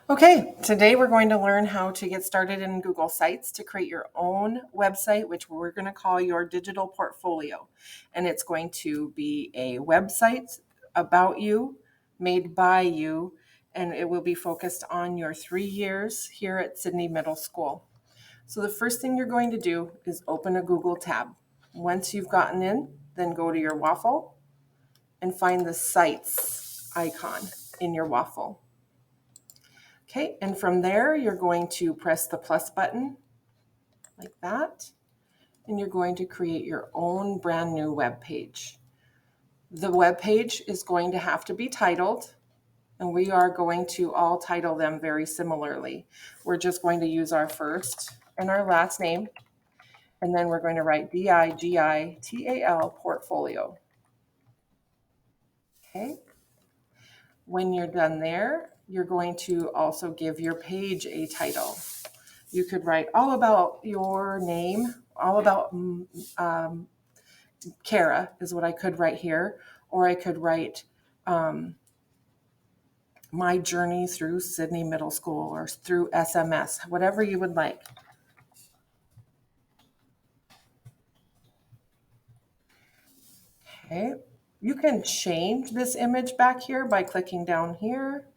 Okay, today we're going to learn how to get started in Google Sites to create your own website, which we're going to call your digital portfolio. And it's going to be a website about you, made by you, and it will be focused on your 3 years here at Sydney Middle School. So the first thing you're going to do is open a Google tab. Once you've gotten in, then go to your waffle and find the Sites icon in your waffle. Okay, and from there, you're going to press the plus button like that, and you're going to create your own brand new web page. The web page is going to have to be titled, and we are going to all title them very similarly. We're just going to use our first and our last name, and then we're going to write DIGITAL portfolio. Okay, when you're done there, you're going to also give your page a title. You could write all about your name, all about Kara is what I could write here, or I could write my journey through Sydney Middle School or through SMS, whatever you would like. Okay, you can change this image back here by clicking down here.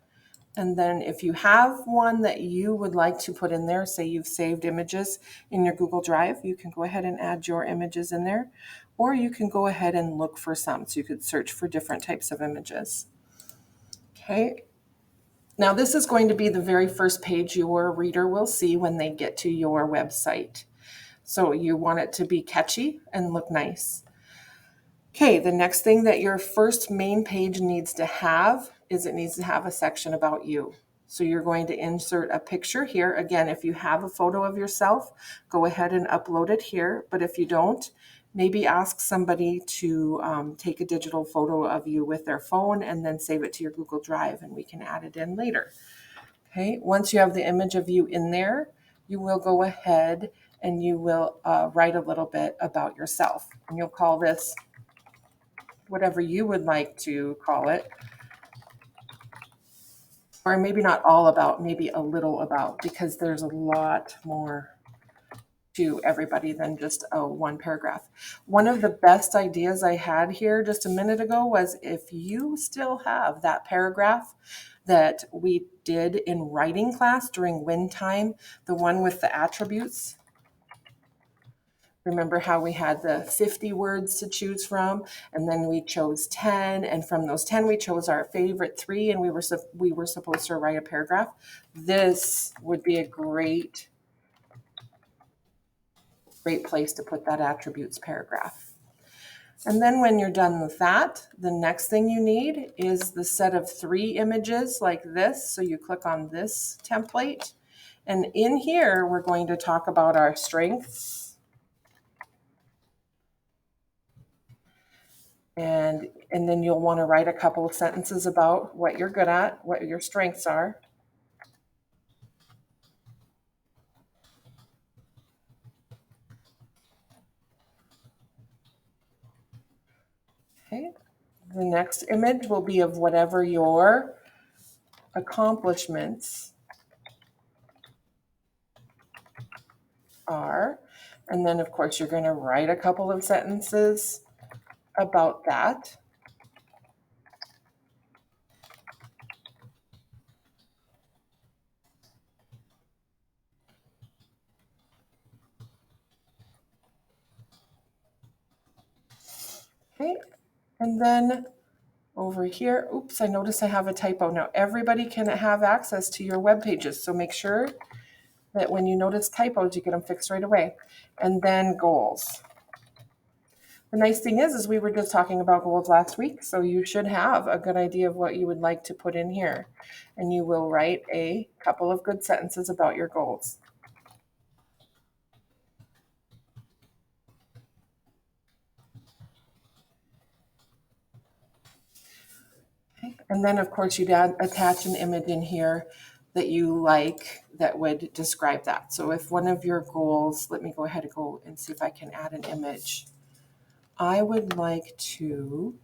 And then if you have one that you would like to put in there, say you've saved images in your Google Drive, you can go ahead and add your images in there, or you can go ahead and look for some. So you could search for different types of images. Okay. Now this is going to be the very first page your reader will see when they get to your website. So you want it to be catchy and look nice. Okay, the next thing that your first main page needs to have is it needs to have a section about you. So you're going to insert a picture here. Again, if you have a photo of yourself, go ahead and upload it here. But if you don't, maybe ask somebody to take a digital photo of you with their phone and then save it to your Google Drive, and we can add it in later. Okay, once you have the image of you in there, you will go ahead and you will write a little bit about yourself. And you'll call this whatever you would like to call it, or maybe not all about, maybe a little about, because there's a lot more to everybody than just one paragraph. One of the best ideas I had here just a minute ago was if you still have that paragraph that we did in writing class during win time, the one with the attributes. Remember how we had the 50 words to choose from, and then we chose 10, and from those 10 we chose our favorite 3, and we were supposed to write a paragraph. This would be a great place to put that attributes paragraph. And then when you're done with that, the next thing you need is the set of 3 images like this. So you click on this template, and in here we're going to talk about our strengths. And then you'll want to write a couple of sentences about what you're good at, what your strengths are. Okay. The next image will be of whatever your accomplishments are. And then, of course, you're going to write a couple of sentences about that. Okay, and then over here, oops, I noticed I have a typo. Now everybody can have access to your web pages, so make sure that when you notice typos, you get them fixed right away. And then goals. The nice thing is we were just talking about goals last week, so you should have a good idea of what you would like to put in here. And you will write a couple of good sentences about your goals. Okay. And then, of course, you'd attach an image in here that you like that would describe that. So if one of your goals, let me go ahead and go and see if I can add an image. I would like to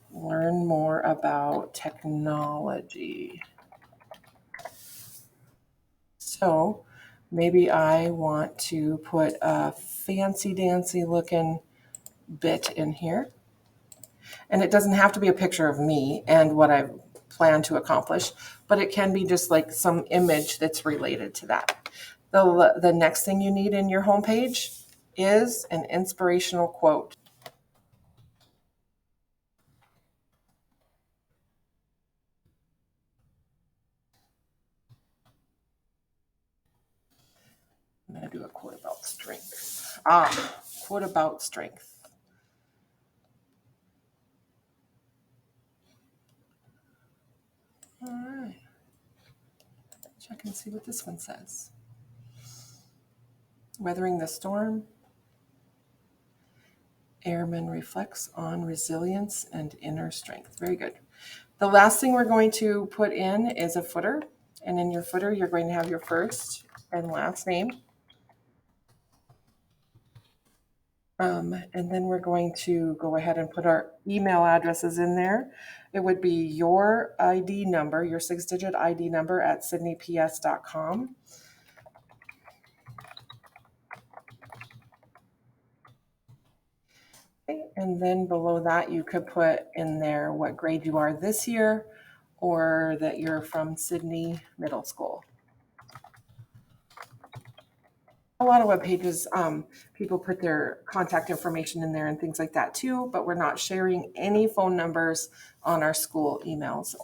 learn more about technology. So maybe I want to put a fancy dancy looking bit in here. And it doesn't have to be a picture of me and what I plan to accomplish, but it can be just like some image that's related to that. The next thing you need in your homepage is an inspirational quote. I'm going to do a quote about strength. Quote about strength. All right. Check and see what this one says. Weathering the storm. Airman reflects on resilience and inner strength. Very good. The last thing we're going to put in is a footer. And in your footer, you're going to have your first and last name. And then we're going to go ahead and put our email addresses in there. It would be your ID number, your 6-digit ID number at sydneyps.com. Okay, and then below that, you could put in there what grade you are this year or that you're from Sydney Middle School. A lot of web pages, people put their contact information in there and things like that too, but we're not sharing any phone numbers on our school emails